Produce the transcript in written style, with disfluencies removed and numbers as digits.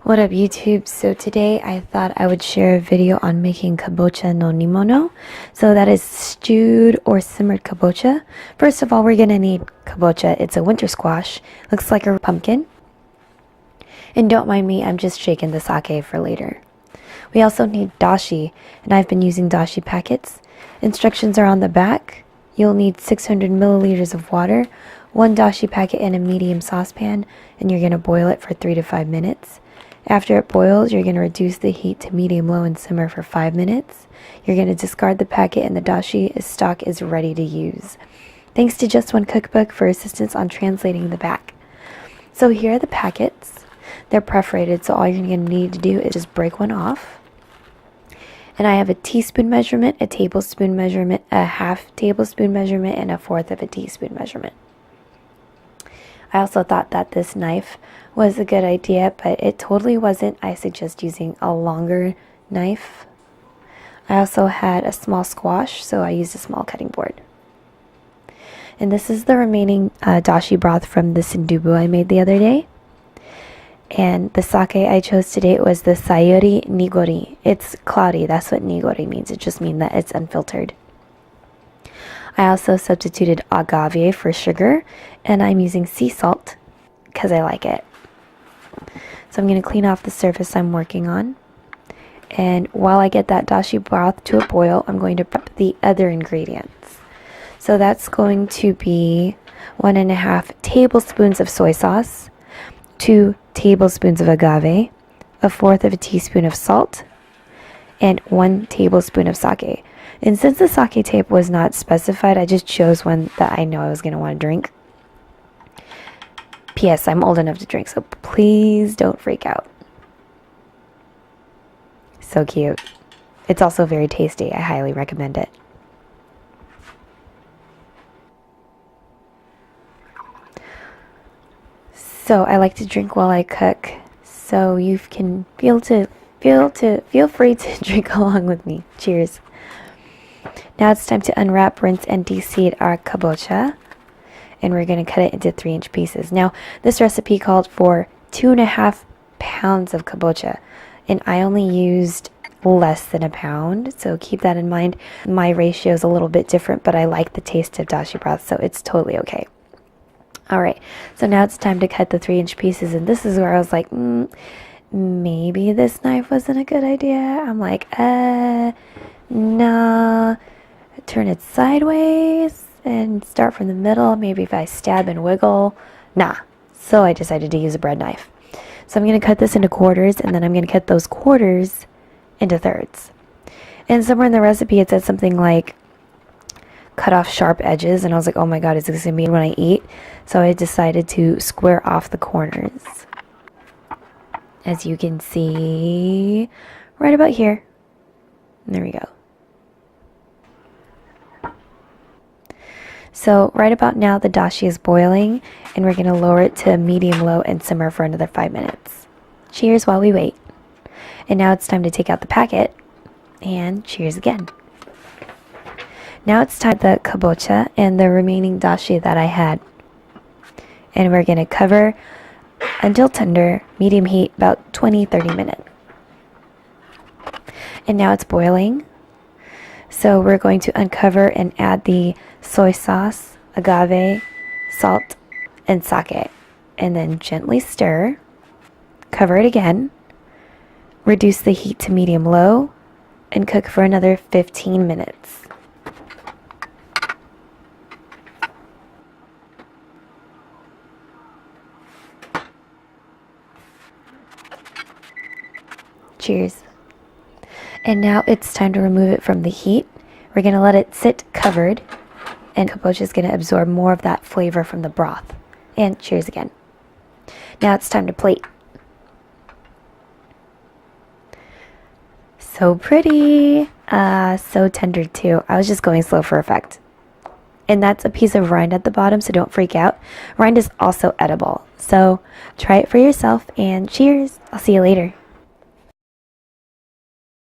What up YouTube? So today I thought I would share a video on making kabocha no nimono. So that is stewed or simmered kabocha. First of all, we're going to need kabocha. It's a winter squash. Looks like a pumpkin. And don't mind me, I'm just shaking the sake for later. We also need dashi, and I've been using dashi packets. Instructions are on the back. You'll need 600 milliliters of water, 1 dashi packet in a medium saucepan, and you're going to boil it for 3 to 5 minutes. After it boils, you're going to reduce the heat to medium-low and simmer for 5 minutes. You're going to discard the packet and the dashi stock is ready to use. Thanks to Just One Cookbook for assistance on translating the back. So here are the packets. They're perforated, so all you're going to need to do is just break one off. And I have a teaspoon measurement, a tablespoon measurement, a half tablespoon measurement, and a fourth of a teaspoon measurement. I also thought that this knife was a good idea, but it totally wasn't. I suggest using a longer knife. I also had a small squash, so I used a small cutting board. And this is the remaining dashi broth from the sundubu I made the other day. And the sake I chose today was the sayuri nigori. It's cloudy. That's what nigori means. It just means that it's unfiltered. I also substituted agave for sugar, and I'm using sea salt because I like it. So I'm going to clean off the surface I'm working on. And while I get that dashi broth to a boil, I'm going to prep the other ingredients. So that's going to be 1.5 tablespoons of soy sauce, 2 tablespoons of agave, 1/4 of a teaspoon of salt, and 1 tablespoon of sake. And since the sake tape was not specified, I just chose one that I know I was going to want to drink. P.S. I'm old enough to drink, so please don't freak out. So cute. It's also very tasty. I highly recommend it. So I like to drink while I cook, so you can feel free to drink along with me. Cheers. Now it's time to unwrap, rinse, and de-seed our kabocha. And we're going to cut it into 3-inch pieces. Now, this recipe called for 2.5 pounds of kabocha. And I only used less than a pound. So keep that in mind. My ratio is a little bit different, but I like the taste of dashi broth, so it's totally okay. Alright, so now it's time to cut the 3-inch pieces. And this is where I was like, maybe this knife wasn't a good idea. I'm like, nah. Turn it sideways and start from the middle. Maybe if I stab and wiggle. Nah. So I decided to use a bread knife. So I'm going to cut this into quarters, and then I'm going to cut those quarters into thirds. And somewhere in the recipe it said something like cut off sharp edges, and I was like, oh my god, is this going to be when I eat? So I decided to square off the corners. As you can see, right about here. There we go. So right about now the dashi is boiling, and we're going to lower it to medium-low and simmer for another 5 minutes. Cheers while we wait. And now it's time to take out the packet, and cheers again. Now it's time for the kabocha and the remaining dashi that I had. And we're going to cover until tender, medium heat, about 20-30 minutes. And now it's boiling. So we're going to uncover and add the soy sauce, agave, salt, and sake. And then gently stir. Cover it again. Reduce the heat to medium-low and cook for another 15 minutes. Cheers. And now it's time to remove it from the heat. We're going to let it sit covered, and kabocha is going to absorb more of that flavor from the broth. And cheers again. Now it's time to plate. So pretty. So tender too. I was just going slow for effect. And that's a piece of rind at the bottom, so don't freak out. Rind is also edible. So try it for yourself, and cheers. I'll see you later.